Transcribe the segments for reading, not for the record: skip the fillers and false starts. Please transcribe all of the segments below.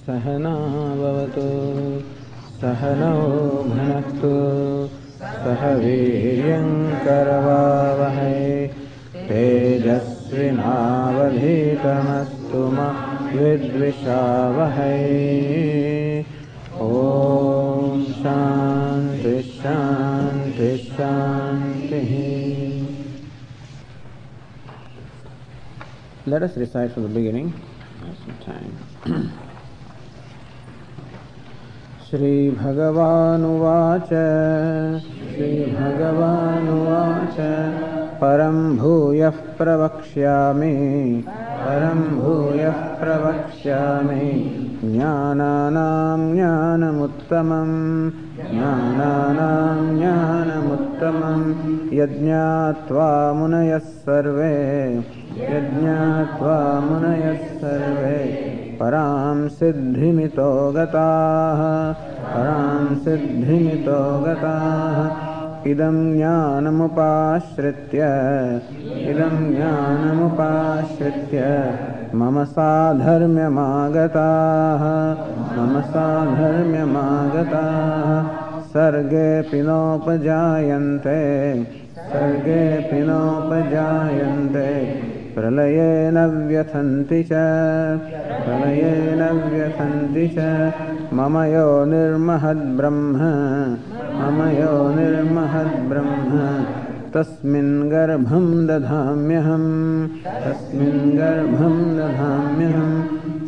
सहना भवतु सहनौ भुनक्तु सह वीर्यं करवावहै तेजस्विनावधीतमस्तु मा विद्विषावहै। ॐ शान्ति शान्ति शान्तिः। Let us recite from the beginning. Some time. Shri Bhagavan Param Bhuyah Pravakshyami Jnananam Jnanamuttamam Yajñātvā Munayas Sarve Param Siddhimito Gataha Idam Jnanamupāśritya Mama Sadharmyamāgataha Sarge Pinopajayante Pralayena Vyathanti cha Mama yo nirmahad brahma Tasmin garbham dadhamyaham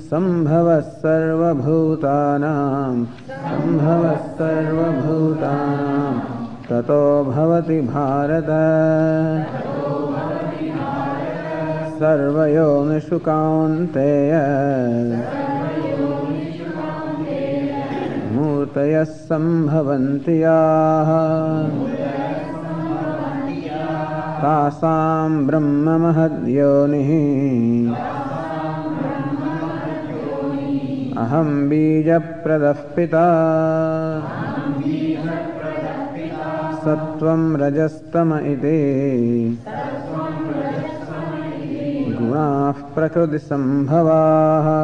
Sambhavas sarva bhutanam Tato bhavati bharata Sarvayonishu kaunteya Murtayas sambhavantiyah Tāsām brahma mahadyonihi Aham bija pradah pita Sattvam rajastama iti Gunah prakriti sambhavaha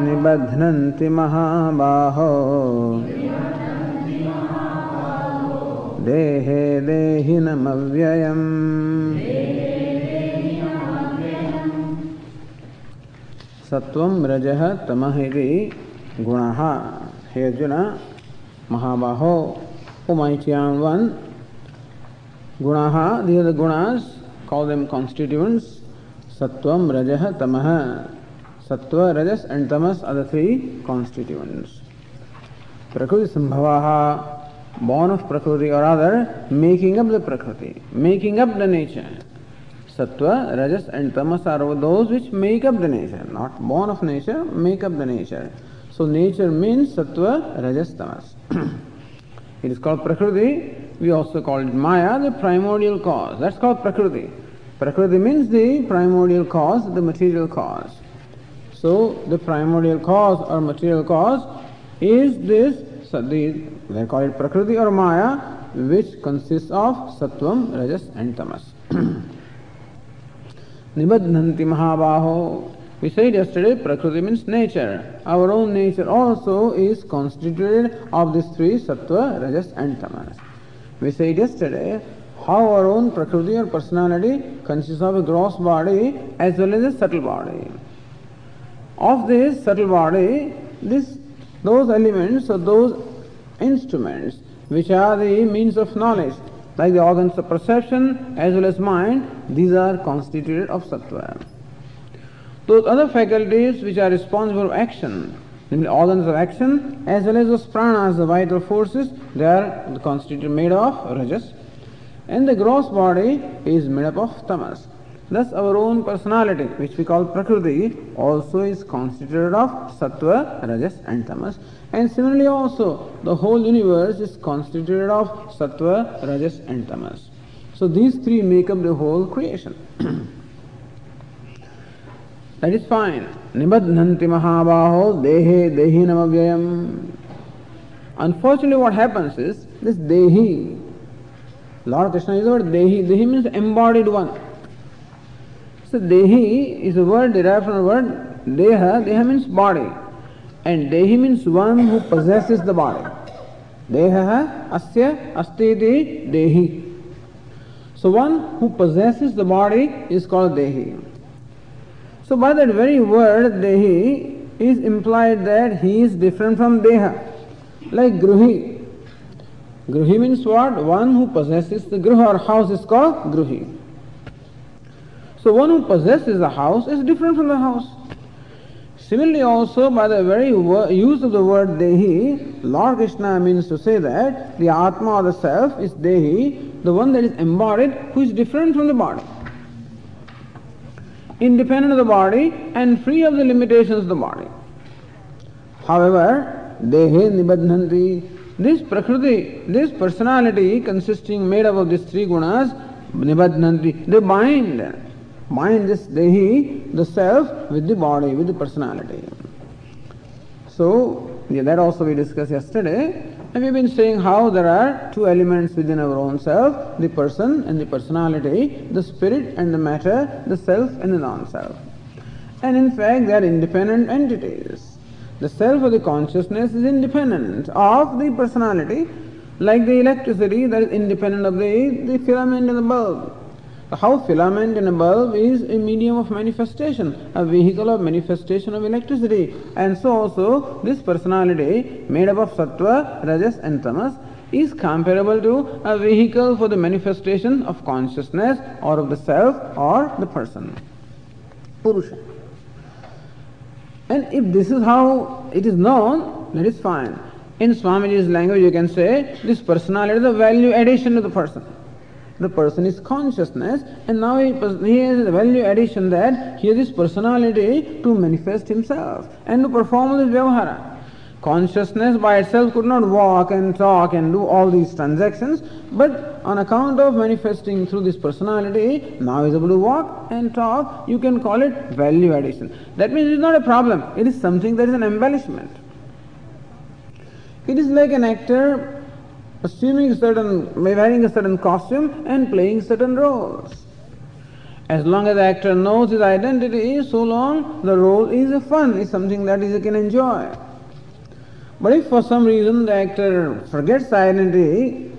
Nibadhnanti mahabaho Dehe dehinam avyayam. Sattvam rajaha tamahiti gunaha. Hey Arjuna, Mahabaho, O mighty one, gunaha, these are the gunas, call them constituents. Sattvam rajaha tamaha. Sattva, rajas and tamas are the three constituents. Prakriti sambhavaha, born of Prakriti, or rather making up the Prakriti, making up the nature. Sattva, Rajas and Tamas are those which make up the nature, not born of nature, make up the nature. So nature means Sattva, Rajas, Tamas. It is called Prakriti. We also call it Maya, the primordial cause. That's called Prakriti. Prakriti means the primordial cause, the material cause. So the primordial cause or material cause is this. They call it Prakriti or Maya, which consists of Sattvam, Rajas and Tamas. Nibadhanti Mahabaho. We said yesterday, Prakriti means nature. Our own nature also is constituted of these three, Sattva, Rajas and Tamas. We said yesterday how our own Prakriti or personality consists of a gross body as well as a subtle body. Of this subtle body, those elements or those instruments which are the means of knowledge, like the organs of perception as well as mind, these are constituted of Sattva. Those other faculties which are responsible for action, namely organs of action as well as those pranas, the vital forces, they are made of Rajas. And the gross body is made up of Tamas. Thus our own personality, which we call Prakriti, also is constituted of Sattva, Rajas and Tamas. And similarly also, the whole universe is constituted of Sattva, Rajas and Tamas. So these three make up the whole creation. That is fine. Nibadhanti Mahabaho Dehe Dehinam Avyayam. Unfortunately what happens is, this Dehi, Lord Krishna uses the word Dehi. Dehi means embodied one. So Dehi is a word derived from the word Deha means body. And Dehi means one who possesses the body. Deha asya astiti Dehi. So one who possesses the body is called Dehi. So by that very word Dehi is implied that he is different from Deha. Like Gruhi. Gruhi means what? One who possesses the Gruha or house is called Gruhi. So one who possesses a house is different from the house. Similarly also, by the very use of the word Dehi, Lord Krishna means to say that the Atma or the Self is Dehi, the one that is embodied, who is different from the body, independent of the body and free of the limitations of the body. However, Dehe Nibadhanti, this Prakriti, this personality consisting, made up of these three gunas, Nibadhanti, they bind this Dehi, the self, with the body, with the personality. So, that also we discussed yesterday, and we've been saying how there are two elements within our own self, the person and the personality, the spirit and the matter, the self and the non-self. And in fact, they are independent entities. The self or the consciousness is independent of the personality, like the electricity that is independent of the filament in the bulb. How filament in a bulb is a medium of manifestation, a vehicle of manifestation of electricity. And so also this personality made up of sattva, rajas and tamas is comparable to a vehicle for the manifestation of consciousness or of the self or the person, Purusha. And if this is how it is known, that is fine. In Swamiji's language you can say this personality is a value addition to the person. The person is consciousness, and now he has a value addition that he has this personality to manifest himself and to perform this vyavahara. Consciousness by itself could not walk and talk and do all these transactions, but on account of manifesting through this personality, now is able to walk and talk. You can call it value addition. That means it is not a problem. It is something that is an embellishment. It is like an actor wearing a certain costume and playing certain roles. As long as the actor knows his identity, so long the role is a fun, is something that he can enjoy. But if for some reason the actor forgets the identity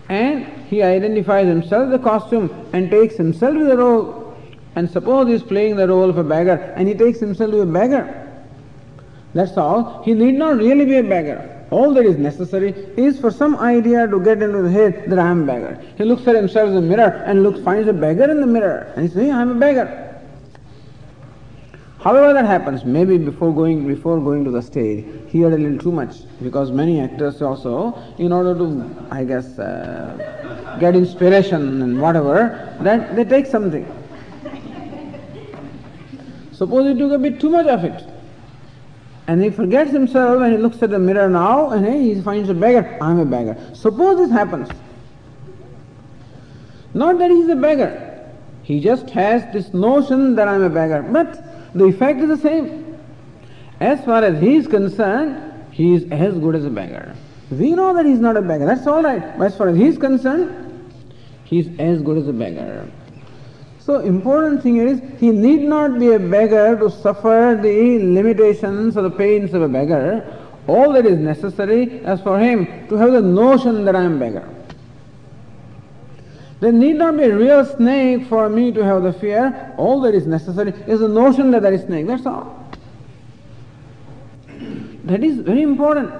and he identifies himself with the costume and takes himself to the role, and suppose he is playing the role of a beggar and he takes himself to a beggar, that's all. He need not really be a beggar. All that is necessary is for some idea to get into the head that I am a beggar. He looks at himself in the mirror and finds a beggar in the mirror and he says, hey, I am a beggar. However that happens, maybe before going to the stage, he had a little too much, because many actors also, in order to, get inspiration and whatever, that they take something. Suppose he took a bit too much of it. And he forgets himself and he looks at the mirror now and he finds a beggar. I am a beggar. Suppose this happens. Not that he is a beggar. He just has this notion that I am a beggar. But the effect is the same. As far as he is concerned, he is as good as a beggar. We know that he is not a beggar. That's all right. But as far as he is concerned, he is as good as a beggar. So important thing is, he need not be a beggar to suffer the limitations or the pains of a beggar. All that is necessary is for him to have the notion that I am a beggar. There need not be a real snake for me to have the fear. All that is necessary is the notion that there is snake. That's all. That is very important.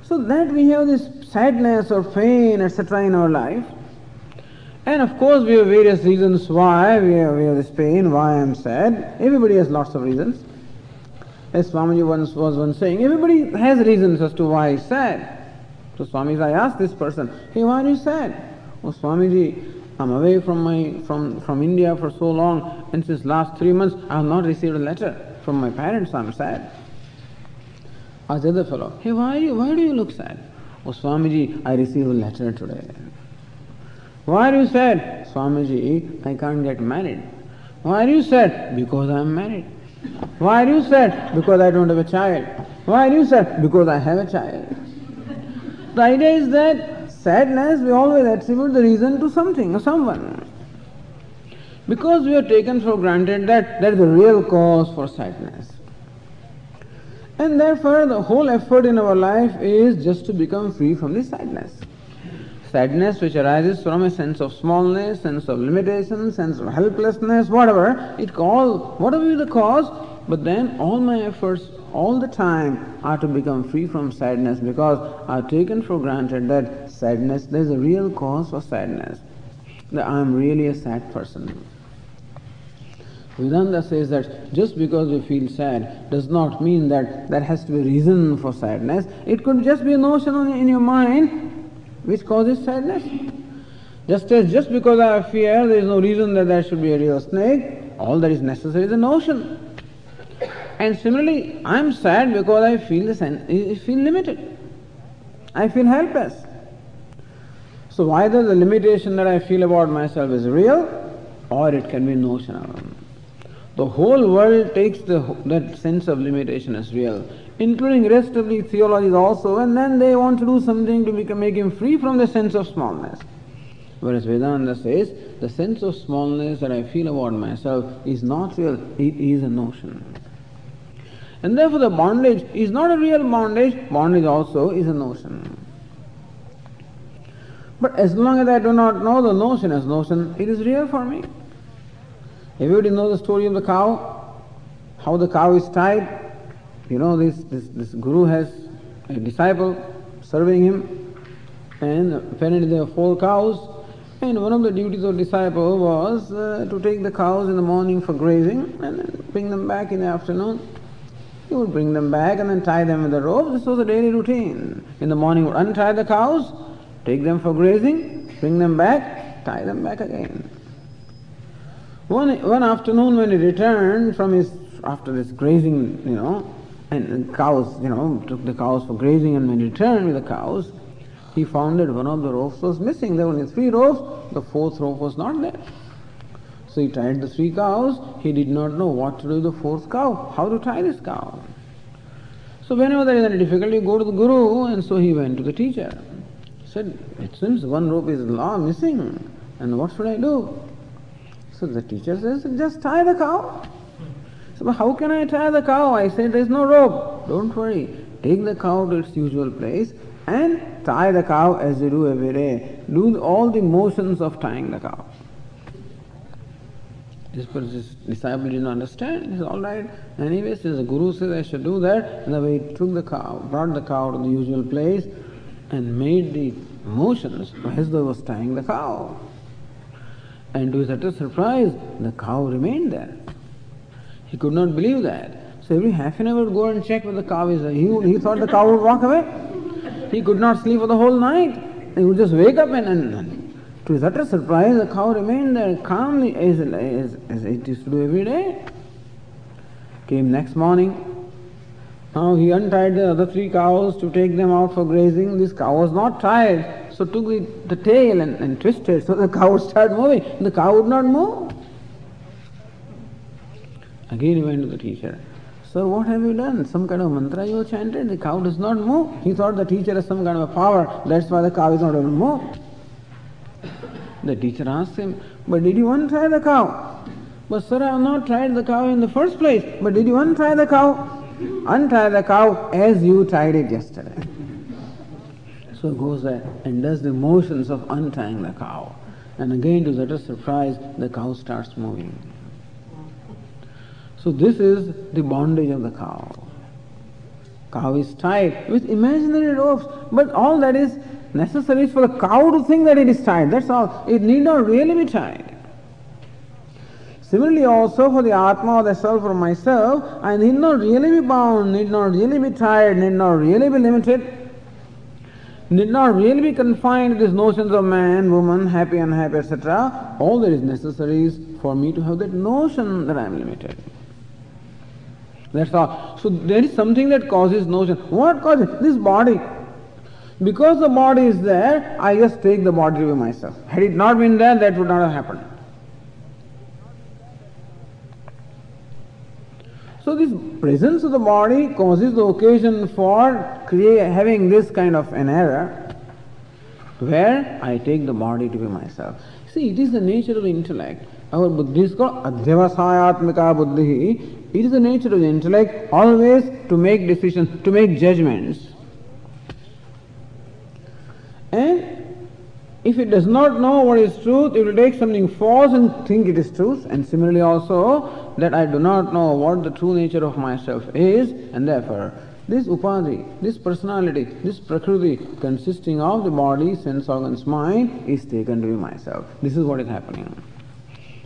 So that we have this sadness or pain, etc. in our life. And of course we have various reasons why we have this pain, why I am sad. Everybody has lots of reasons. As Swamiji was saying, everybody has reasons as to why he is sad. So Swamiji, I asked this person, hey, why are you sad? Oh Swamiji, I am away from India for so long, and since last 3 months I have not received a letter from my parents, I am sad. Asked the other fellow, hey, why do you look sad? Oh Swamiji, I received a letter today. Why are you sad? Swamiji, I can't get married. Why are you sad? Because I am married. Why are you sad? Because I don't have a child. Why are you sad? Because I have a child. The idea is that sadness, we always attribute the reason to something or someone. Because we have taken for granted that that is the real cause for sadness. And therefore the whole effort in our life is just to become free from this sadness. Sadness which arises from a sense of smallness, sense of limitation, sense of helplessness, whatever be the cause, but then all my efforts all the time are to become free from sadness, because I have taken for granted that sadness, there is a real cause for sadness, that I am really a sad person. Vedanta says that just because you feel sad does not mean that there has to be a reason for sadness. It could just be a notion in your mind which causes sadness. Just because I have fear, there is no reason that there should be a real snake. All that is necessary is a notion. And similarly, I am sad because I feel limited. I feel helpless. So either the limitation that I feel about myself is real, or it can be notional. The whole world takes that sense of limitation as real, including rest of the theologies also, and then they want to do something to make him free from the sense of smallness. Whereas Vedanta says, the sense of smallness that I feel about myself is not real, it is a notion. And therefore the bondage is not a real bondage, bondage also is a notion. But as long as I do not know the notion as notion, it is real for me. Everybody knows the story of the cow, how the cow is tied. You know, this guru has a disciple serving him, and apparently there are 4 cows, and one of the duties of the disciple was to take the cows in the morning for grazing and then bring them back in the afternoon. He would bring them back and then tie them with the rope. This was a daily routine. In the morning he would untie the cows, take them for grazing, bring them back, tie them back again. One afternoon when he returned from after this grazing, and cows, took the cows for grazing, and when he returned with the cows, he found that one of the ropes was missing. There were only 3 ropes, the 4th rope was not there. So he tied the 3 cows, he did not know what to do with the 4th cow, how to tie this cow. So whenever there is any difficulty, go to the guru, and so he went to the teacher. He said, it seems one rope is missing, and what should I do? So the teacher says, just tie the cow. So, but how can I tie the cow? I said, there is no rope. Don't worry. Take the cow to its usual place and tie the cow as you do every day. Do all the motions of tying the cow. This disciple did not understand. He said, all right. Anyway, since the guru says I should do that, and the way he took the cow, brought the cow to the usual place and made the motions as though he was tying the cow. And to his utter surprise, the cow remained there. He could not believe that. So every half an hour he would go and check where the cow is. He thought the cow would walk away. He could not sleep for the whole night. He would just wake up and to his utter surprise, the cow remained there calmly as it used to do every day. Came next morning. Now he untied the other 3 cows to take them out for grazing. This cow was not tied. So took the tail and twisted, so the cow would start moving. The cow would not move. Again he went to the teacher. Sir, what have you done? Some kind of mantra you have chanted, the cow does not move. He thought the teacher has some kind of a power, that's why the cow is not able to move. The teacher asked him, but did you untie the cow? But sir, I have not tied the cow in the first place. But did you untie the cow? Untie the cow as you tied it yesterday. So goes there and does the motions of untying the cow. And again, to his utter surprise, the cow starts moving. So this is the bondage of the cow. Cow is tied with imaginary ropes, but all that is necessary is for the cow to think that it is tied. That's all. It need not really be tied. Similarly also for the Atma or the self or myself, I need not really be bound, need not really be tied, need not really be limited, need not really be confined to these notions of man, woman, happy, unhappy, etc. All that is necessary is for me to have that notion that I am limited. That's all. So there is something that causes notion. What causes? This body. Because the body is there, I just take the body to be myself. Had it not been there, that would not have happened. So this presence of the body causes the occasion for having this kind of an error, where I take the body to be myself. See, it is the nature of the intellect. Our buddhi is called adhyavasayatmika buddhi. It is the nature of the intellect always to make decisions, to make judgments. And if it does not know what is truth, it will take something false and think it is truth. And similarly also, that I do not know what the true nature of myself is, and therefore this upadhi, this personality, this prakriti consisting of the body, sense organs, mind is taken to be myself. This is what is happening.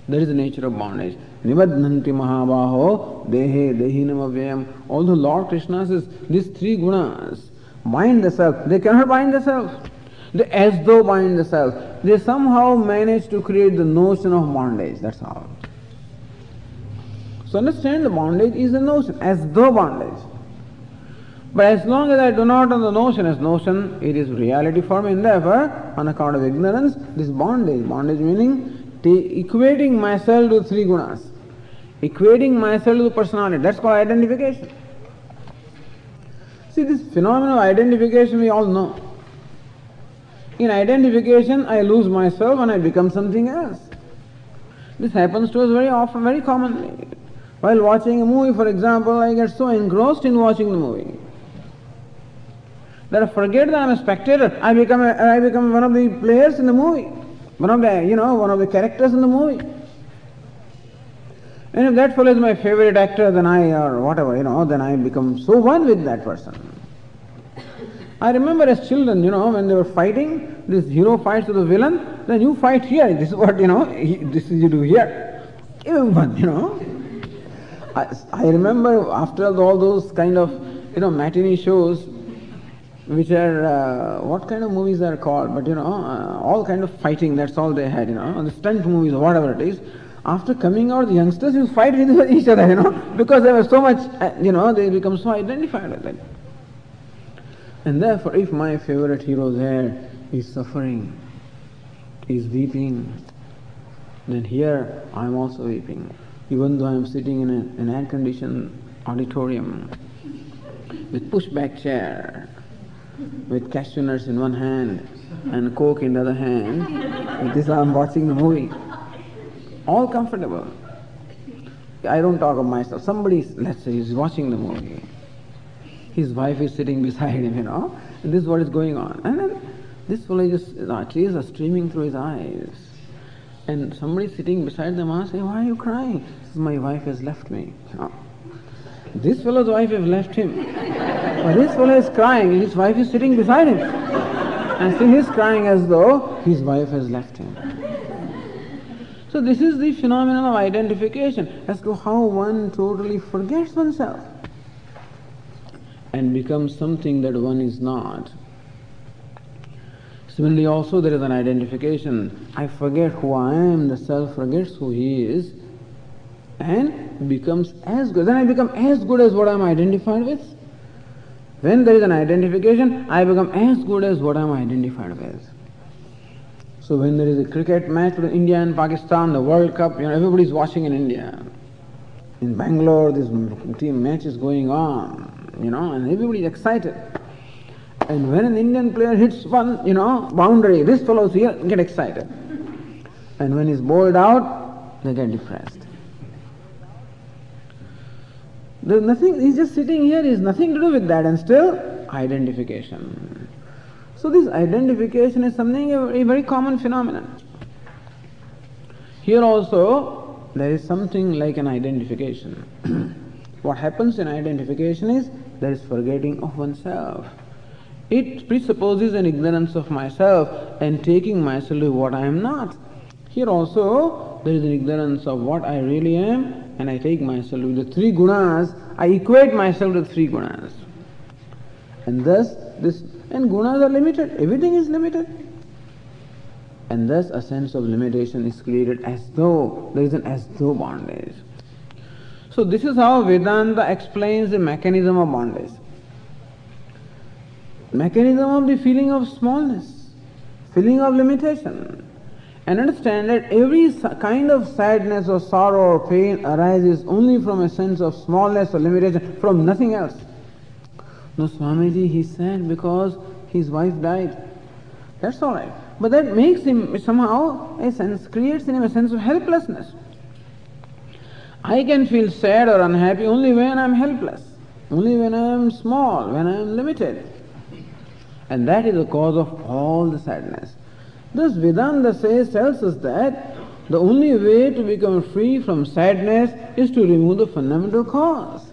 That is the nature of bondage. Nibadhanti mahabaho dehe dehinam avyayam. Although Lord Krishna says these three gunas bind the self, they cannot bind the self. They as though bind the self. They somehow manage to create the notion of bondage. That's all. So understand, the bondage is a notion, as though bondage. But as long as I do not know the notion as notion, it is reality for me, and therefore, on account of ignorance, this bondage meaning equating myself to three gunas, equating myself to the personality, that's called identification. See, this phenomenon of identification we all know. In identification, I lose myself and I become something else. This happens to us very often, very commonly. While watching a movie, for example, I get so engrossed in watching the movie that I forget that I am a spectator. I become one of the players in the movie, one of the characters in the movie. And if that fellow is my favorite actor, then then I become so one with that person. I remember as children, when they were fighting, this hero fights with the villain, then you fight here. This is what, this is you do here. I remember after all those kind of, matinee shows, which are, what kind of movies are called, but all kind of fighting, that's all they had, the stunt movies or whatever it is. After coming out, the youngsters used to fight with each other, because they were so much, they become so identified with it. And therefore, if my favorite hero there is suffering, is weeping, then here I am also weeping. Even though I am sitting in an air-conditioned auditorium with push-back chair, with cashew nuts in one hand and Coke in the other hand, with this I am watching the movie. All comfortable. I don't talk of myself. Somebody, let's say, is watching the movie. His wife is sitting beside him, and this is what is going on. And then this fellow tears are streaming through his eyes. And somebody sitting beside them asks, "Hey, why are you crying?" He says, "My wife has left me." This fellow's wife has left him. But this fellow is crying, and his wife is sitting beside him. And still he is crying as though his wife has left him. So this is the phenomenon of identification, as to how one totally forgets oneself and becomes something that one is not. Similarly also there is an identification. I forget who I am, the self forgets who he is and becomes as good. Then I become as good as what I am identified with. When there is an identification, I become as good as what I am identified with. So when there is a cricket match between India and Pakistan, the World Cup, everybody is watching in India. In Bangalore, this team match is going on. And everybody is excited. And when an Indian player hits one, boundary, this fellows here get excited. And when he's bowled out, they get depressed. There's nothing, he's just sitting here, he has nothing to do with that, and still, identification. So this identification is something, a very common phenomenon. Here also, there is something like an identification. What happens in identification is, there is forgetting of oneself. It presupposes an ignorance of myself and taking myself to what I am not. Here also, there is an ignorance of what I really am, and I take myself to the three gunas, I equate myself to three gunas. And thus, and gunas are limited, everything is limited. And thus a sense of limitation is created as though, there is an as though bondage. So this is how Vedanta explains the mechanism of bondage. Mechanism of the feeling of smallness, feeling of limitation. And understand that every kind of sadness or sorrow or pain arises only from a sense of smallness or limitation, from nothing else. No, Swamiji, he sad because his wife died. That's all right. But that makes him somehow, creates in him a sense of helplessness. I can feel sad or unhappy only when I am helpless, only when I am small, when I am limited. And that is the cause of all the sadness. Thus Vedanta tells us that the only way to become free from sadness is to remove the fundamental cause.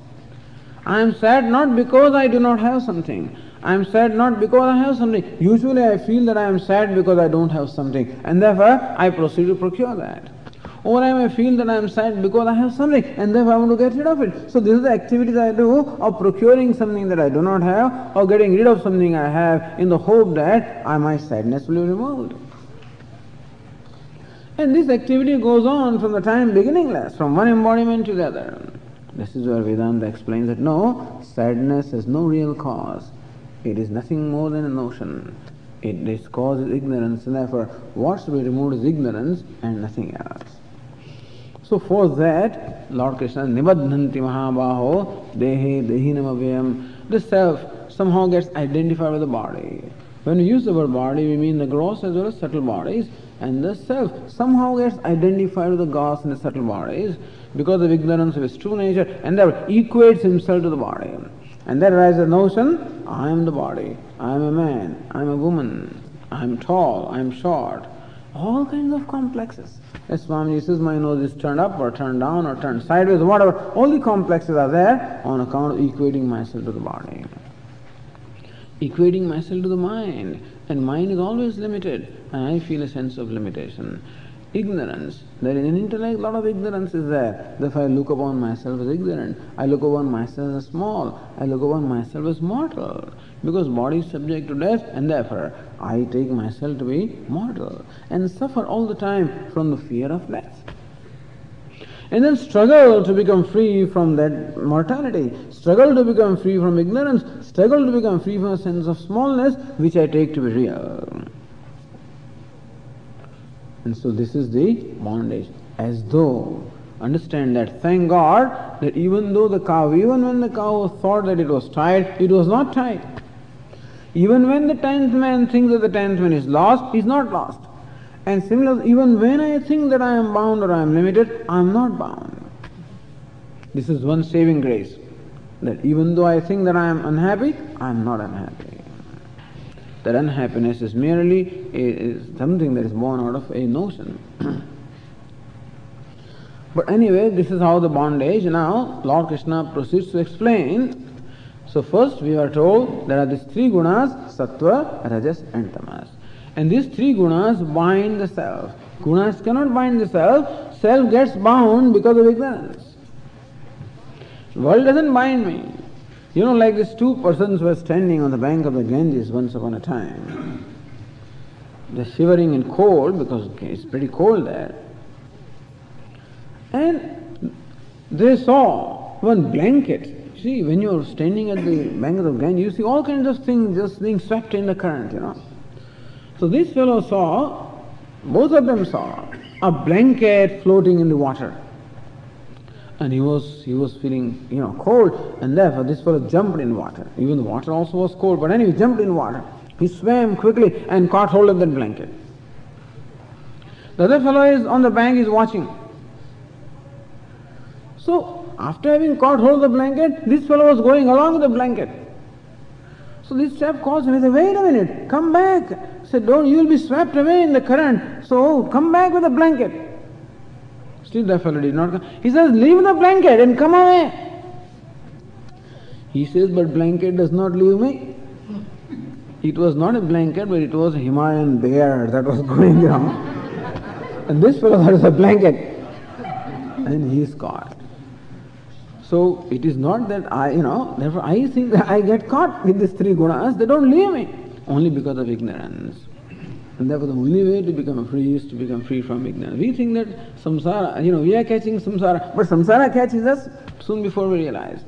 I am sad not because I do not have something. I am sad not because I have something. Usually I feel that I am sad because I don't have something, and therefore I proceed to procure that. Or I may feel that I am sad because I have something, and therefore I want to get rid of it. So this is the activities I do of procuring something that I do not have, or getting rid of something I have, in the hope that my sadness will be removed. And this activity goes on from the time beginningless, from one embodiment to the other. This is where Vedanta explains that no, sadness has no real cause. It is nothing more than a notion. Its cause is ignorance, and therefore what should be removed is ignorance and nothing else. So for that, Lord Krishna, Nibadhanti Mahabaho, Dehe, Dehinam Avyam, the self somehow gets identified with the body. When we use the word body, we mean the gross as well as subtle bodies, and the self somehow gets identified with the gross and the subtle bodies because of ignorance of its true nature, and that equates himself to the body. And there arises the notion, I am the body, I am a man, I am a woman, I am tall, I am short, all kinds of complexes. As Swamiji says, my nose is turned up or turned down or turned sideways, whatever, all the complexes are there on account of equating myself to the body. Equating myself to the mind, and mind is always limited, and I feel a sense of limitation. Ignorance, there is an intellect, a lot of ignorance is there. Therefore I look upon myself as ignorant, I look upon myself as small, I look upon myself as mortal, because body is subject to death, and therefore I take myself to be mortal, and suffer all the time from the fear of death. And then struggle to become free from that mortality, struggle to become free from ignorance, struggle to become free from a sense of smallness, which I take to be real. And so this is the bondage. As though, understand that, thank God that even when the cow thought that it was tied, it was not tied. Even when the 10th man thinks that the 10th man is lost, he is not lost. And similarly, even when I think that I am bound or I am limited, I am not bound. This is one saving grace. That even though I think that I am unhappy, I am not unhappy. That unhappiness is merely something that is born out of a notion. But anyway, this is how the bondage. Now, Lord Krishna proceeds to explain. So first we are told there are these three gunas, sattva, rajas and tamas. And these three gunas bind the self. Gunas cannot bind the self. Self gets bound because of ignorance. The world doesn't bind me. You know, like these two persons were standing on the bank of the Ganges once upon a time. They're shivering in cold because it's pretty cold there. And they saw one blanket. See, when you're standing at the bank of the Ganges, you see all kinds of things just being swept in the current, you know. So this fellow saw, both of them saw, a blanket floating in the water. And he was feeling, cold, and therefore this fellow jumped in water. Even the water also was cold, but anyway, he jumped in water. He swam quickly and caught hold of that blanket. The other fellow is on the bank, is watching. So, after having caught hold of the blanket, this fellow was going along with the blanket. So this chap calls him, he said, wait a minute, come back. He said, don't, you will be swept away in the current, so come back with the blanket. Still the fellow did not come. He says, leave the blanket and come away. He says, but blanket does not leave me. It was not a blanket, but it was a Himalayan bear that was going around. And this fellow thought it was a blanket. And he is caught. So it is not that therefore I think that I get caught with these three gunas, they don't leave me. Only because of ignorance. And therefore the only way to become free is to become free from ignorance. We think that samsara, we are catching samsara, but samsara catches us soon before we realize.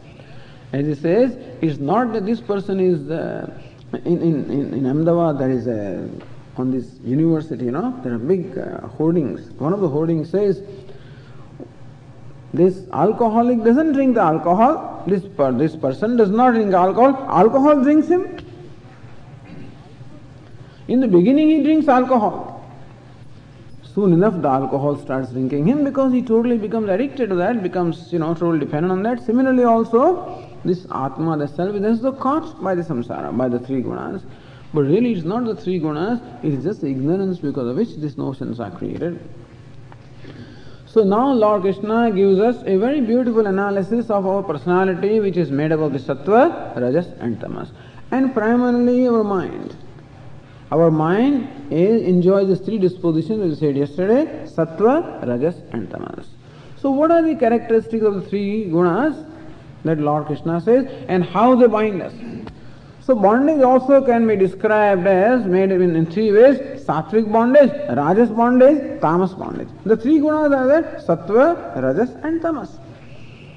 As he says, it's not that this person is, in Ahmedabad there is on this university, there are big hoardings. One of the hoardings says, this alcoholic doesn't drink the alcohol, this person does not drink alcohol, alcohol drinks him. In the beginning he drinks alcohol. soon enough the alcohol starts drinking him because he totally becomes addicted to that, becomes totally dependent on that. Similarly also, this Atma, the self, is also caught by the samsara, by the three gunas. But really it's not the three gunas, it is just the ignorance because of which these notions are created. So now Lord Krishna gives us a very beautiful analysis of our personality, which is made up of the sattva, rajas and tamas. And primarily our mind. Our mind enjoys these three dispositions, as we said yesterday, sattva, rajas and tamas. So what are the characteristics of the three gunas that Lord Krishna says, and how they bind us? So bondage also can be described as made in three ways: sattvic bondage, rajas bondage, tamas bondage. The three gunas are there: sattva, rajas and tamas.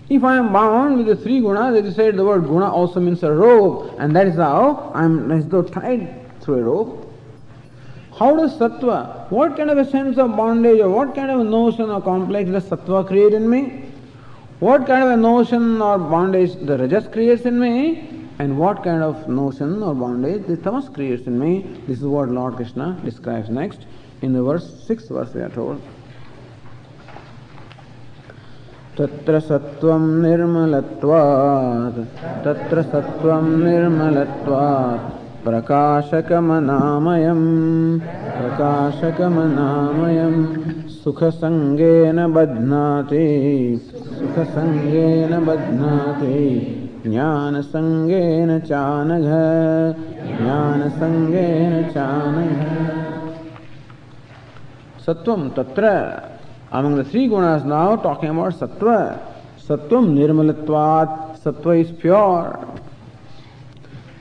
If I am bound with the three gunas, as you said, the word guna also means a rope, and that is how I am as though tied through a rope. How does sattva, what kind of a sense of bondage or what kind of a notion or complex does sattva create in me? What kind of a notion or bondage the rajas creates in me? And what kind of notion or bondage the tamas creates in me? This is what Lord Krishna describes next. In the 6th verse we are told, Tatra sattvam nirmalatvat, Tatra sattvam nirmalatvat, Prakashakamanāmayam, Prakashakamanāmayam, Sukhasangena badhnāti, Sukhasangena badhnāti, Jnānasangena chānagha, Jnānasangena chānagha. Sattvam tatra. Among the three gunas now, talking about sattva. Sattvam nirmalatvat. Sattva is pure.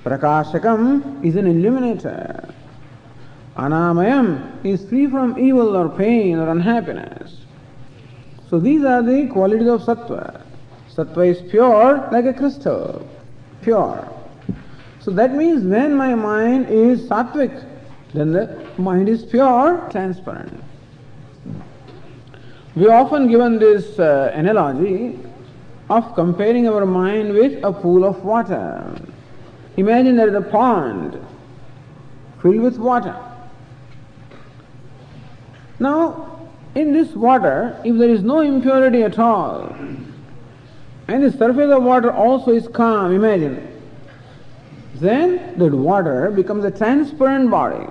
Prakashakam is an illuminator. Anamayam is free from evil or pain or unhappiness. So these are the qualities of sattva. Sattva is pure like a crystal, pure. So that means when my mind is sattvic, then the mind is pure, transparent. We are often given this analogy of comparing our mind with a pool of water. Imagine there is a pond filled with water. Now, in this water, if there is no impurity at all, and the surface of water also is calm, imagine, then that water becomes a transparent body.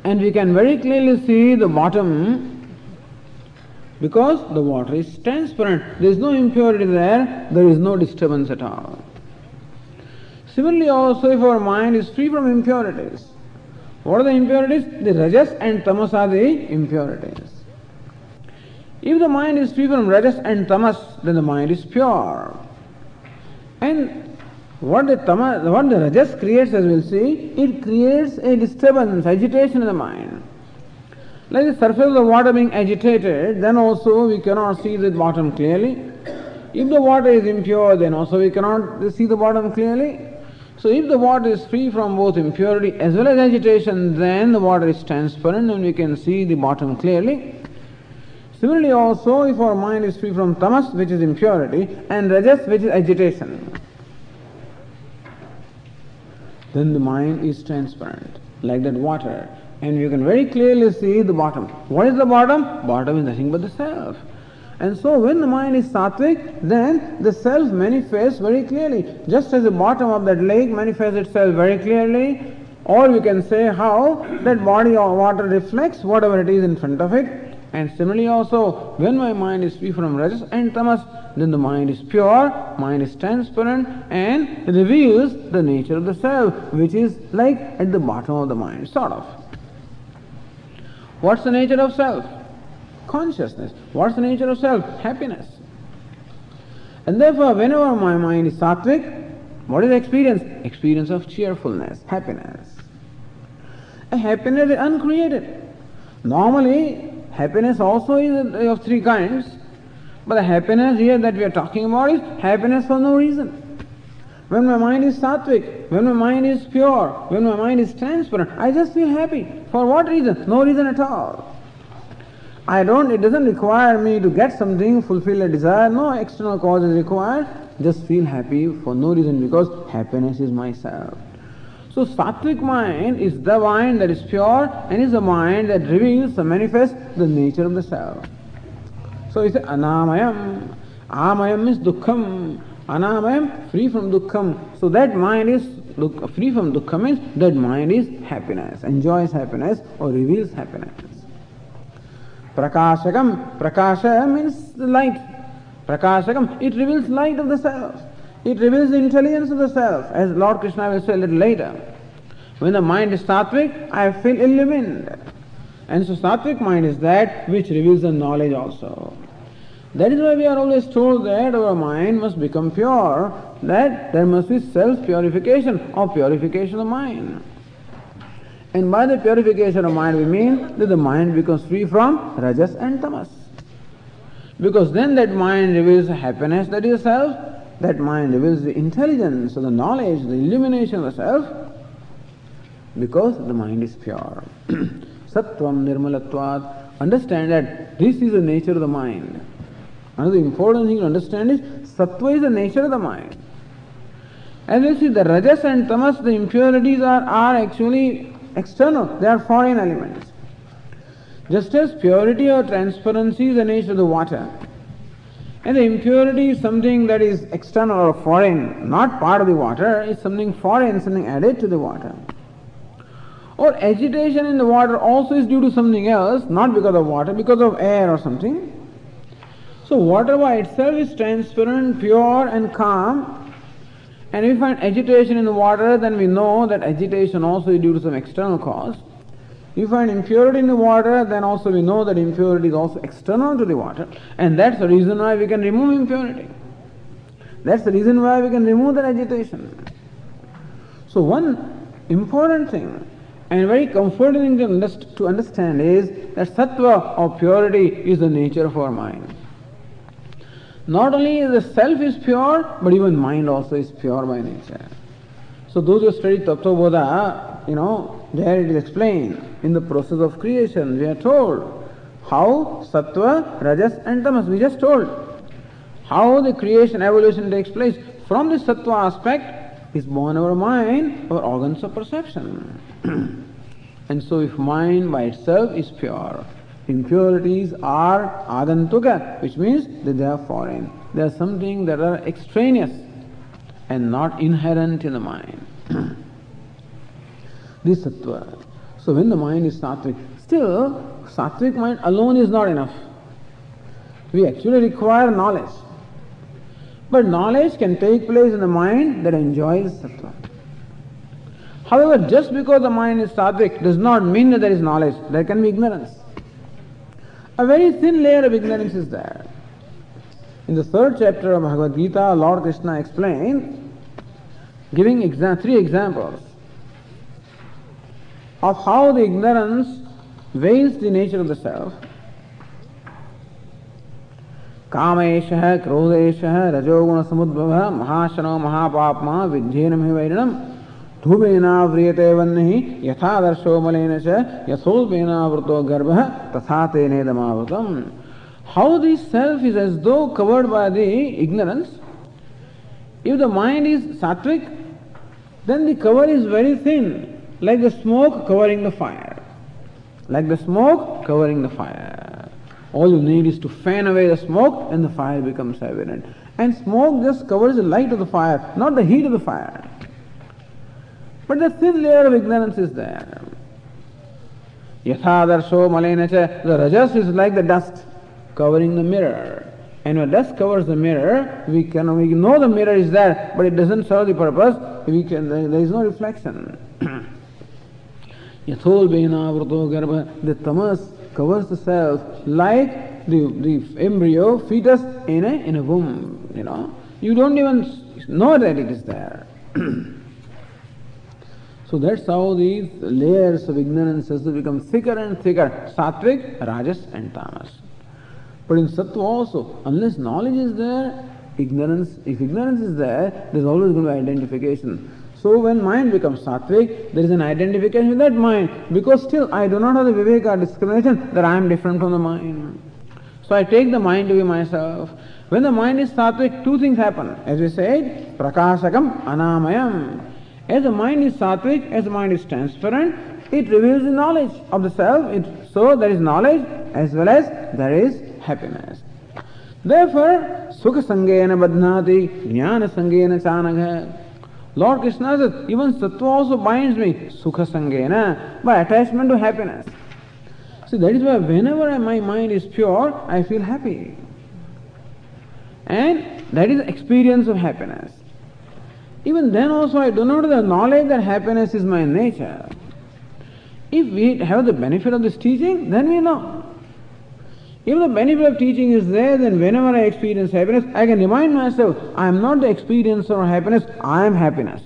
And we can very clearly see the bottom because the water is transparent. There is no impurity there, there is no disturbance at all. Similarly also, if our mind is free from impurities, what are the impurities? The rajas and tamas are the impurities. If the mind is free from rajas and tamas, then the mind is pure. And what the rajas creates, as we'll see, it creates a disturbance, agitation in the mind. Like the surface of the water being agitated, then also we cannot see the bottom clearly. If the water is impure, then also we cannot see the bottom clearly. So if the water is free from both impurity as well as agitation, then the water is transparent and we can see the bottom clearly. Similarly also, if our mind is free from tamas, which is impurity, and rajas, which is agitation, then the mind is transparent, like that water. And you can very clearly see the bottom. What is the bottom? Bottom is nothing but the self. And so when the mind is sattvic, then the self manifests very clearly. Just as the bottom of that lake manifests itself very clearly, or we can say how that body of water reflects whatever it is in front of it. And similarly also, when my mind is free from rajas and tamas, then the mind is pure, mind is transparent, and reveals the nature of the self, which is like at the bottom of the mind, sort of. What's the nature of self? Consciousness. What's the nature of self? Happiness. And therefore, whenever my mind is sattvic, what is the experience? Experience of cheerfulness, happiness. A happiness is uncreated. Normally, happiness also is of three kinds, but the happiness here that we are talking about is happiness for no reason. When my mind is sattvic, when my mind is pure, when my mind is transparent, I just feel happy. For what reason? No reason at all. It doesn't require me to get something, fulfill a desire, no external cause is required, just feel happy for no reason because happiness is myself. So sattvic mind is the mind that is pure and is the mind that reveals and manifests the nature of the self. So it's anamayam. Amayam means dukkham. Anamayam, free from dukkham. So that mind is free from dukkha means that mind is happiness, enjoys happiness or reveals happiness. Prakashakam. Prakasha means light. Prakashakam, it reveals light of the self. It reveals the intelligence of the self, as Lord Krishna will say a little later. When the mind is sattvic, I feel illumined. And so sattvic mind is that which reveals the knowledge also. That is why we are always told that our mind must become pure, that there must be self-purification or purification of mind. And by the purification of mind we mean that the mind becomes free from rajas and tamas. Because then that mind reveals the happiness that is self, that mind reveals the intelligence or the knowledge, the illumination of the self, because the mind is pure. Sattvam nirmalatvat. Understand that this is the nature of the mind. Another important thing to understand is sattva is the nature of the mind. As you see, the rajas and tamas, the impurities are actually external, they are foreign elements. Just as purity or transparency is the nature of the water, and the impurity is something that is external or foreign, not part of the water, it's something foreign, something added to the water. Or agitation in the water also is due to something else, not because of water, because of air or something. So water by itself is transparent, pure and calm. And if we find agitation in the water, then we know that agitation also is due to some external cause. If we find impurity in the water, then also we know that impurity is also external to the water. And that's the reason why we can remove impurity. That's the reason why we can remove that agitation. So one important thing and very comforting thing to understand is that sattva or purity is the nature of our mind. Not only the self is pure, but even mind also is pure by nature. So those who study Tattva Bodha, there it is explained in the process of creation. We are told how sattva, rajas and tamas. We just told how the creation, evolution takes place. From this sattva aspect is born our mind, our organs of perception. And so if mind by itself is pure, impurities are agantuka, which means that they are foreign. They are something that are extraneous and not inherent in the mind. This sattva. So when the mind is sattvic, still sattvic mind alone is not enough. We actually require knowledge. But knowledge can take place in the mind that enjoys sattva. However, just because the mind is sattvic does not mean that there is knowledge. There can be ignorance. A very thin layer of ignorance is there. In the 3rd chapter of Bhagavad Gītā, Lord Krishna explained, giving 3 examples of how the ignorance veils the nature of the self. Kameshah, Krodeshah, Rajoguna Samudbhava, Mahashano Mahapapma, Vidhenam Hivaidhanam, Dhubena Vriyate Vannihi, Yathadarsho Malenacha, Yasolbena Vrto Garbha, Tathate Nedamavratam. How this self is as though covered by the ignorance. If the mind is sattvic, then the cover is very thin, like the smoke covering the fire. Like the smoke covering the fire. All you need is to fan away the smoke and the fire becomes evident. And smoke just covers the light of the fire, not the heat of the fire. But the thin layer of ignorance is there. Yathadarsho malenacha, the rajas is like the dust covering the mirror. And when dust covers the mirror, we know the mirror is there, but it doesn't serve the purpose. There is no reflection. Yatholbena vrto garbha, the tamas covers the self like the embryo, fetus in a womb. You don't even know that it is there. So that's how these layers of ignorance has to become thicker and thicker. Sattvic, rajas and tamas. But in sattva also, unless knowledge is there, ignorance, if ignorance is there, there's always going to be identification. So when mind becomes sattvic, there is an identification with that mind, because still I do not have the viveka discrimination that I am different from the mind. So I take the mind to be myself. When the mind is sattvic, 2 things happen. As we said, prakashakam, anamayam. As the mind is sattvic, as the mind is transparent, it reveals the knowledge of the self. So there is knowledge as well as there is happiness. Therefore, sukha sangena badhnati, jnana sangena chanagha. Lord Krishna says, even sattva also binds me, sukha sangena, by attachment to happiness. See, that is why whenever my mind is pure, I feel happy. And that is the experience of happiness. Even then also I do not have the knowledge that happiness is my nature. If we have the benefit of this teaching, then we know. If the benefit of teaching is there, then whenever I experience happiness, I can remind myself, I am not the experiencer of happiness, I am happiness.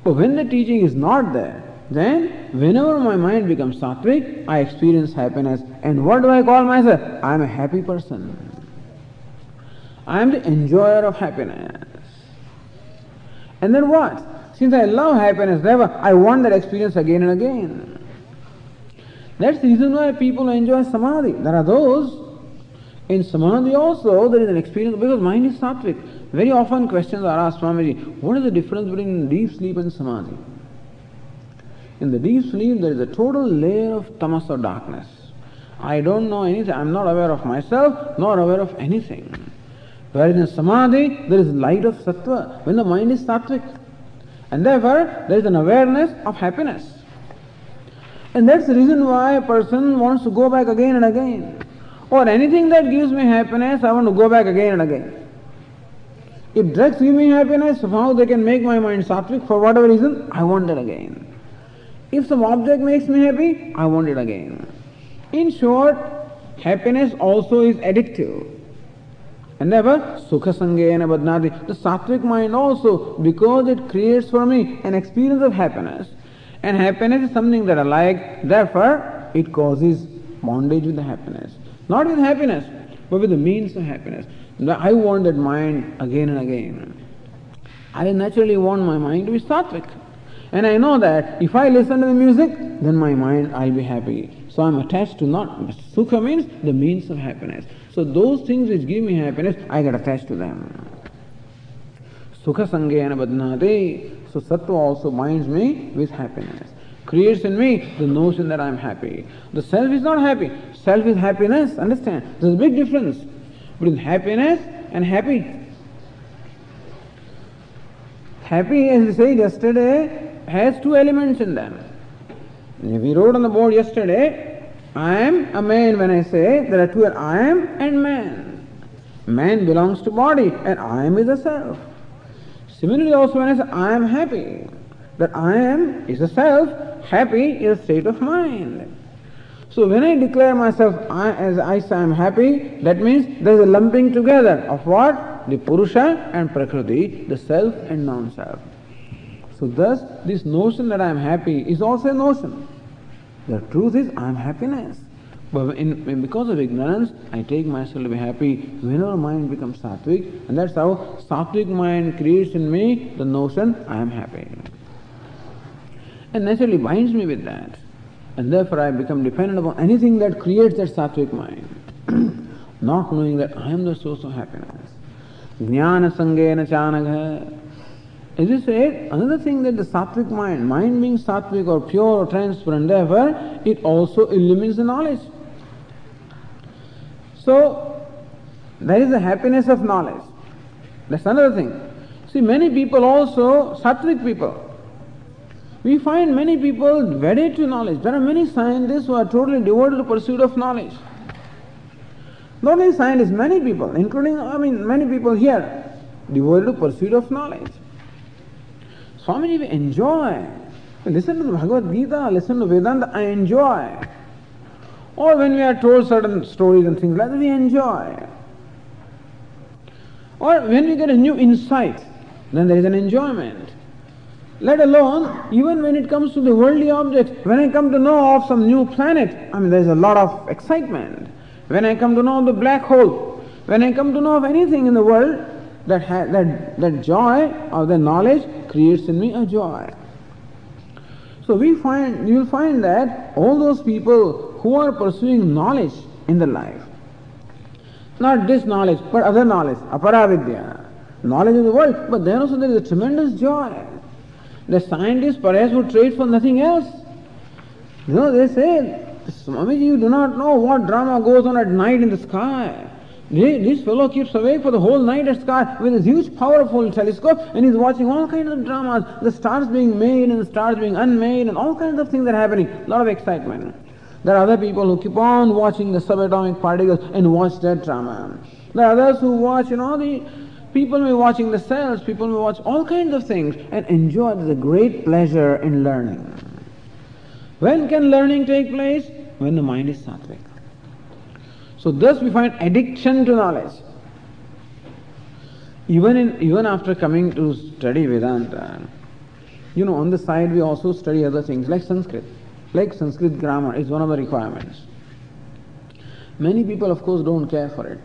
But when the teaching is not there, then whenever my mind becomes sattvic, I experience happiness. And what do I call myself? I am a happy person. I am the enjoyer of happiness. And then what? Since I love happiness, therefore I want that experience again and again. That's the reason why people enjoy samadhi. There are those, in samadhi also there is an experience, because mind is sattvic. Very often questions are asked, Swamiji, what is the difference between deep sleep and samadhi? In the deep sleep there is a total layer of tamas or darkness. I don't know anything, I am not aware of myself, nor aware of anything. Whereas in samadhi there is light of sattva, when the mind is sattvic. And therefore there is an awareness of happiness. And that's the reason why a person wants to go back again and again. Or anything that gives me happiness, I want to go back again and again. If drugs give me happiness, somehow they can make my mind sattvic for whatever reason, I want it again. If some object makes me happy, I want it again. In short, happiness also is addictive. And therefore, sukha sangena badnati, the sattvic mind also, because it creates for me an experience of happiness, and happiness is something that I like, therefore it causes bondage with the happiness. Not with happiness, but with the means of happiness. I want that mind again and again. I naturally want my mind to be sattvic. And I know that if I listen to the music, then my mind, I'll be happy. So I'm attached to not, sukha means the means of happiness. So those things which give me happiness, I get attached to them. Sukha sangena badnati. So sattva also binds me with happiness. Creates in me the notion that I am happy. The self is not happy. Self is happiness. Understand? There's a big difference between happiness and happy. Happy, as we said yesterday, has two elements in them. We wrote on the board yesterday, I am a man. When I say there are two, I am and man. Man belongs to body and I am is a self. Similarly also when I say I am happy, that I am is a self, happy is a state of mind. So when I declare myself as I say I am happy, that means there is a lumping together of what? The Purusha and Prakriti, the self and non-self. So thus this notion that I am happy is also a notion. The truth is I am happiness. But because of ignorance, I take myself to be happy whenever mind becomes sattvic, and that's how sattvic mind creates in me the notion I am happy. And naturally binds me with that. And therefore I become dependent upon anything that creates that sattvic mind, not knowing that I am the source of happiness. Jnana sangena chanagha. As we said, another thing that the sattvic mind being sattvic or pure or transparent, therefore it also illumines the knowledge. So, there is the happiness of knowledge. That's another thing. See, many people also, sattvic people, we find many people wedded to knowledge. There are many scientists who are totally devoted to pursuit of knowledge. Not only scientists, many people, including, many people here, devoted to pursuit of knowledge. Swamiji, we enjoy. We listen to the Bhagavad Gītā, listen to Vedanta, I enjoy. Or when we are told certain stories and things like that, we enjoy. Or when we get a new insight, then there is an enjoyment. Let alone, even when it comes to the worldly objects, when I come to know of some new planet, there is a lot of excitement. When I come to know of the black hole, when I come to know of anything in the world, that joy of the knowledge creates in me a joy. So you will find that all those people who are pursuing knowledge in their life, not this knowledge, but other knowledge, aparavidya, knowledge of the world, but there also there is a tremendous joy. The scientists perhaps would trade for nothing else. They say, Swamiji, you do not know what drama goes on at night in the sky. This fellow keeps awake for the whole night at sky with his huge powerful telescope, and he's watching all kinds of dramas, the stars being made and the stars being unmade, and all kinds of things are happening. A lot of excitement. There are other people who keep on watching the subatomic particles and watch that drama. There are others who watch, the people may be watching the cells, people may watch all kinds of things and enjoy the great pleasure in learning. When can learning take place? When the mind is sattvic. So thus we find addiction to knowledge. Even after coming to study Vedanta, on the side we also study other things like Sanskrit. Like Sanskrit grammar is one of the requirements. Many people of course don't care for it.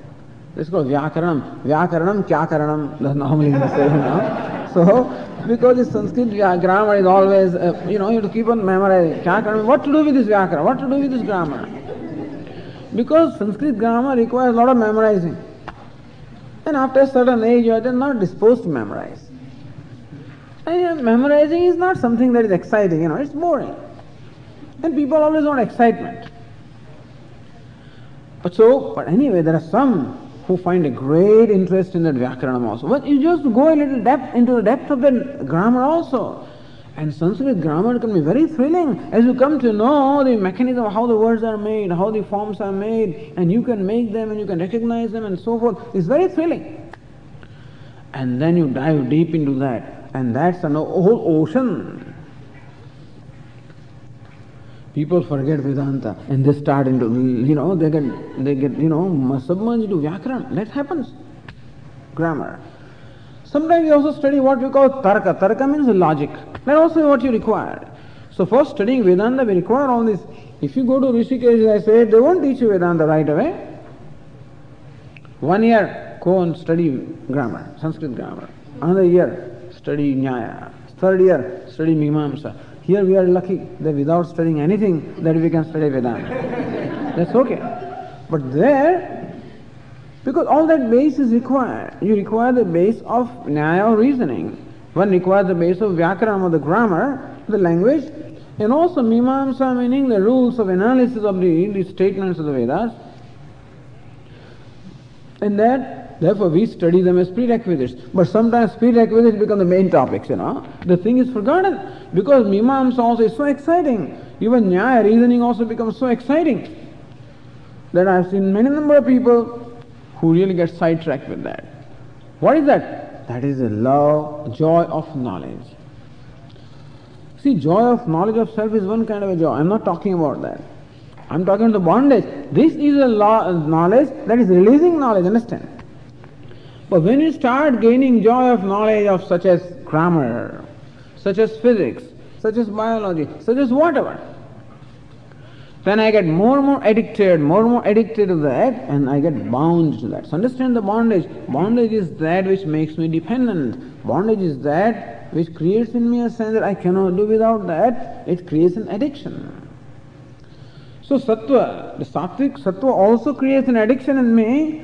It's called Vyakaranam. Vyakaranam, Kyakaranam, that's normally they say now. So, because the Sanskrit grammar is always, you have to keep on memorizing. Kyakaranam, what to do with this Vyakaranam? What to do with this grammar? Because Sanskrit grammar requires a lot of memorizing. And after a certain age, you are then not disposed to memorize. And memorizing is not something that is exciting, it's boring. And people always want excitement. But anyway, there are some who find a great interest in that Vyakaranam also. But you just go a little into the depth of that grammar also. And Sanskrit grammar can be very thrilling as you come to know the mechanism of how the words are made, how the forms are made, and you can make them and you can recognize them and so forth. It's very thrilling. And then you dive deep into that, and that's a whole ocean. People forget Vedanta and they start into, they get submerged into Vyakaran. That happens. Grammar. Sometimes we also study what we call Tarka. Tarka means logic. That also is what you require. So for studying Vedanta, we require all this. If you go to Rishikesh, as I said, they won't teach you Vedanta right away. 1 year, go and study grammar, Sanskrit grammar. Another year, study Nyaya. 3rd year, study Mimamsa. Here we are lucky that without studying anything, that we can study Vedanta. That's okay. But there, because all that base is required. You require the base of Nyaya or reasoning. One requires the base of Vyakaram or the grammar, the language, and also Mimamsa, meaning the rules of analysis of the statements of the Vedas. And that, therefore we study them as prerequisites. But sometimes prerequisites become the main topics, The thing is forgotten. Because Mimamsa also is so exciting. Even Nyaya, reasoning also becomes so exciting. That I have seen many number of people who really get sidetracked with that. What is that? That is the love, joy of knowledge. See, joy of knowledge of self is one kind of a joy. I am not talking about that. I am talking about the bondage. This is a knowledge that is releasing knowledge, understand? But when you start gaining joy of knowledge of such as grammar, such as physics, such as biology, such as whatever, then I get more and more addicted to that, and I get bound to that. So understand the bondage. Bondage is that which makes me dependent. Bondage is that which creates in me a sense that I cannot do without that. It creates an addiction. So sattva, the sattvic sattva also creates an addiction in me.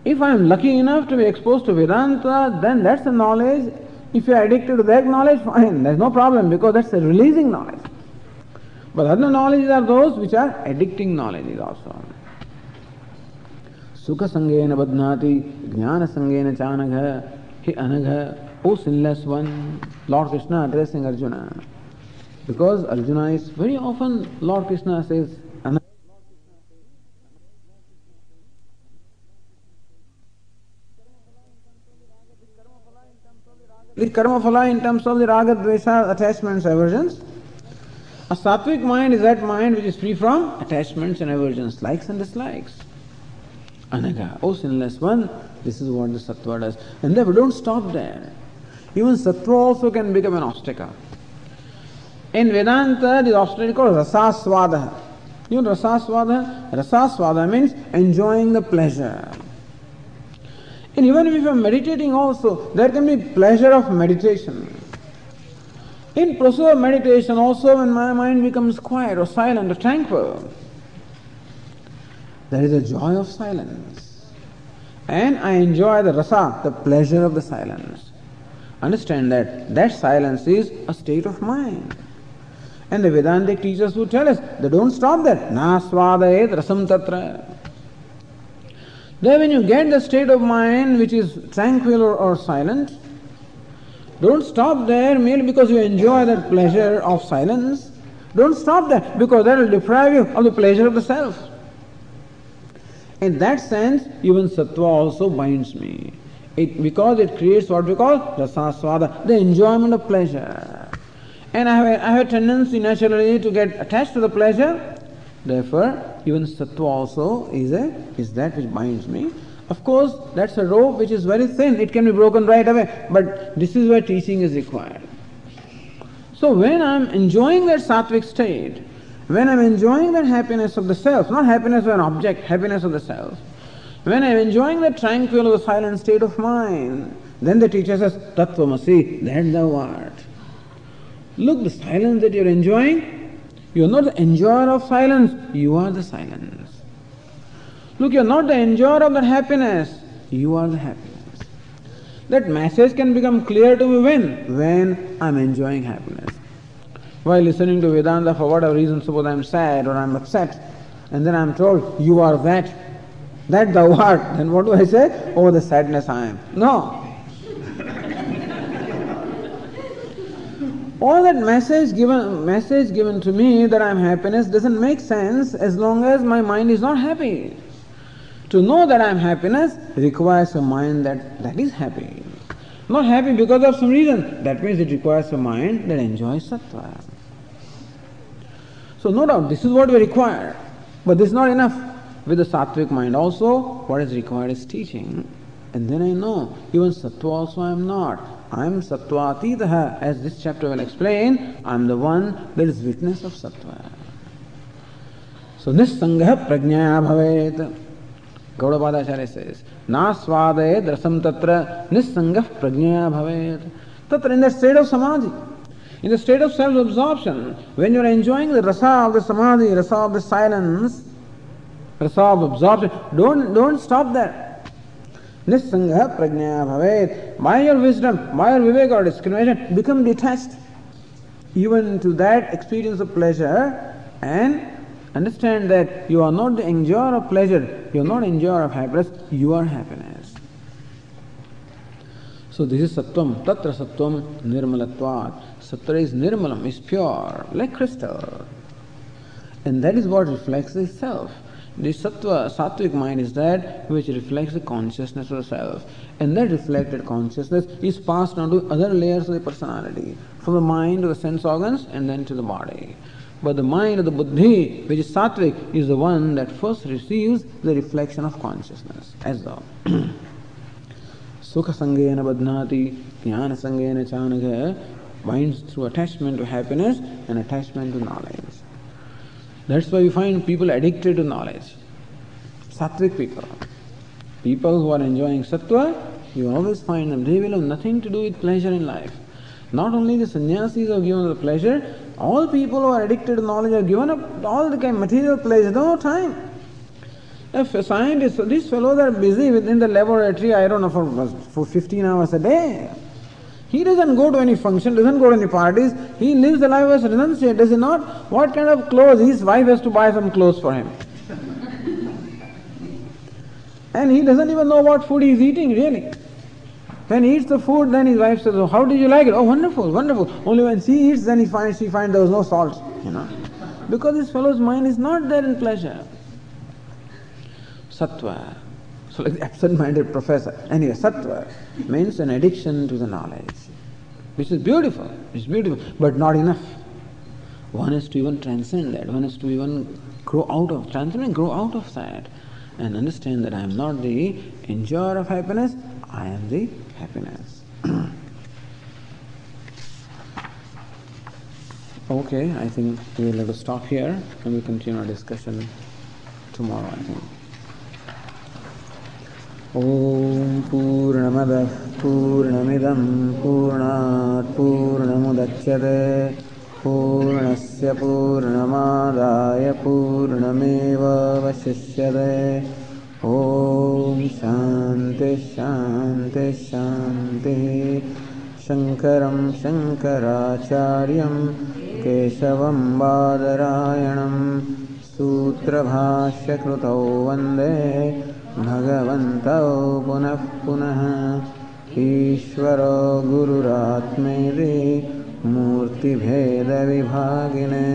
If I am lucky enough to be exposed to Vedanta, then that's the knowledge. If you are addicted to that knowledge, fine, there's no problem, because that's a releasing knowledge. But other knowledges are those which are addicting knowledges also. Sukha sangena badnati, jnana sangena chanagha, he anagha, O sinless one. Lord Krishna addressing Arjuna. Because Arjuna is very often, Lord Krishna says, the karma phala in terms of the raga, dvesha, attachments, aversions. A sattvic mind is that mind which is free from attachments and aversions, likes and dislikes. Anaga, O sinless one, this is what the sattva does. And therefore don't stop there. Even sattva also can become an obstacle. In Vedanta, the obstacle is called rasaswada. You know rasaswada? Rasaswada means enjoying the pleasure. And even if you are meditating also, there can be pleasure of meditation. In process of meditation also, when my mind becomes quiet or silent or tranquil, there is a joy of silence. and I enjoy the rasa, the pleasure of the silence. Understand that silence is a state of mind. And the Vedantic teachers who tell us, they don't stop there. Na svadayet rasam tatra. Then when you get the state of mind which is tranquil or silent, don't stop there merely because you enjoy that pleasure of silence. Don't stop there because that will deprive you of the pleasure of the self. In that sense, even sattva also binds me. Because it creates what we call rasasvada, the enjoyment of pleasure. And I have a tendency naturally to get attached to the pleasure. Therefore, even sattva also is that which binds me. Of course, that's a rope which is very thin. It can be broken right away. But this is where teaching is required. So when I'm enjoying that sattvic state, when I'm enjoying that happiness of the self, not happiness of an object, happiness of the self, when I'm enjoying that tranquil or silent state of mind, then the teacher says, Tattvamasi, that thou art. Look, the silence that you're enjoying, you're not the enjoyer of silence, you are the silence. Look, you're not the enjoyer of that happiness, you are the happiness. That message can become clear to me when I'm enjoying happiness. While listening to Vedanta, for whatever reason, suppose I'm sad or I'm upset, and then I'm told, you are that thou art, then what do I say? Oh, the sadness I am. No. All that message given to me that I am happiness doesn't make sense as long as my mind is not happy. To know that I am happiness requires a mind that is happy. Not happy because of some reason. That means it requires a mind that enjoys sattva. So no doubt this is what we require. But this is not enough. With the sattvic mind also, what is required is teaching. And then I know, even sattva also I am not. I am sattva atitaha. As this chapter will explain, I am the one that is witness of sattva. So nissangaha prajnaya bhavet. Gaudapadacharya says, Na svadayet rasam tatra nissangaha prajnaya bhavet. Tatra, in that state of samadhi, in the state of self-absorption, when you are enjoying the rasa of the samadhi, rasa of the silence, rasa of absorption, don't stop there. Nissangaha prajnaya bhavet. By your wisdom, by your viveka or discrimination, become detached even to that experience of pleasure and understand that you are not the enjoyer of pleasure, you are not enjoyer of happiness, you are happiness. So this is sattvam, tatra sattvam nirmalatvat. Sattva is nirmalam, is pure, like crystal. And that is what reflects the self. The sattvic mind is that which reflects the consciousness of the self. And that reflected consciousness is passed on to other layers of the personality, from the mind to the sense organs and then to the body. But the mind of the buddhi, which is sattvic, is the one that first receives the reflection of consciousness, as though. Sukha sangena badnati, jnana sangena chanagha, binds through attachment to happiness and attachment to knowledge. That's why we find people addicted to knowledge. Sattvic people. People who are enjoying sattva, you always find them, they will have nothing to do with pleasure in life. Not only the sannyasis are given the pleasure, all people who are addicted to knowledge are given up all the kind of material pleasure, no time. If a scientist, these fellows are busy within the laboratory, I don't know, for 15 hours a day. He doesn't go to any function, doesn't go to any parties, he lives the life as a renunciate, does he not? What kind of clothes? His wife has to buy some clothes for him. And he doesn't even know what food he is eating, really. When he eats the food, then his wife says, oh, how did you like it? Oh, wonderful, wonderful. Only when she eats, then she finds there was no salt, Because this fellow's mind is not there in pleasure. Sattva. So like the absent-minded professor. Anyway, sattva means an addiction to the knowledge. Which is beautiful. It's beautiful, but not enough. One has to even transcend that. One has to even grow out of that. And understand that I am not the enjoyer of happiness, I am the happiness. Okay, I think we will have to stop here and we'll continue our discussion tomorrow, I think. Om Purnamadah Purnamidam Purnat Purnamudachyate Purnasya Purnamadaya Purnameva Vasishyate Om Shanti Shanti Shanti. Shankaram Shankaracharyam Keshavam Badarayanam Sutra Bhashya Krutau Vande Bhagavantau Punah Punah. Ishvaro Gururatmedi Murti Bheda Vibhagine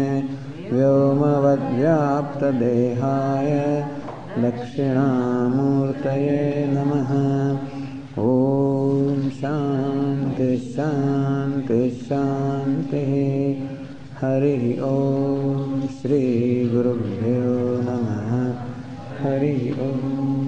Vyomavadvyapta Dehaya Dakshinamurtaye Namaha. Om Shanti Shanti Shanti. Hari Om. Shri Gurubhyo Namaha. Hari Om.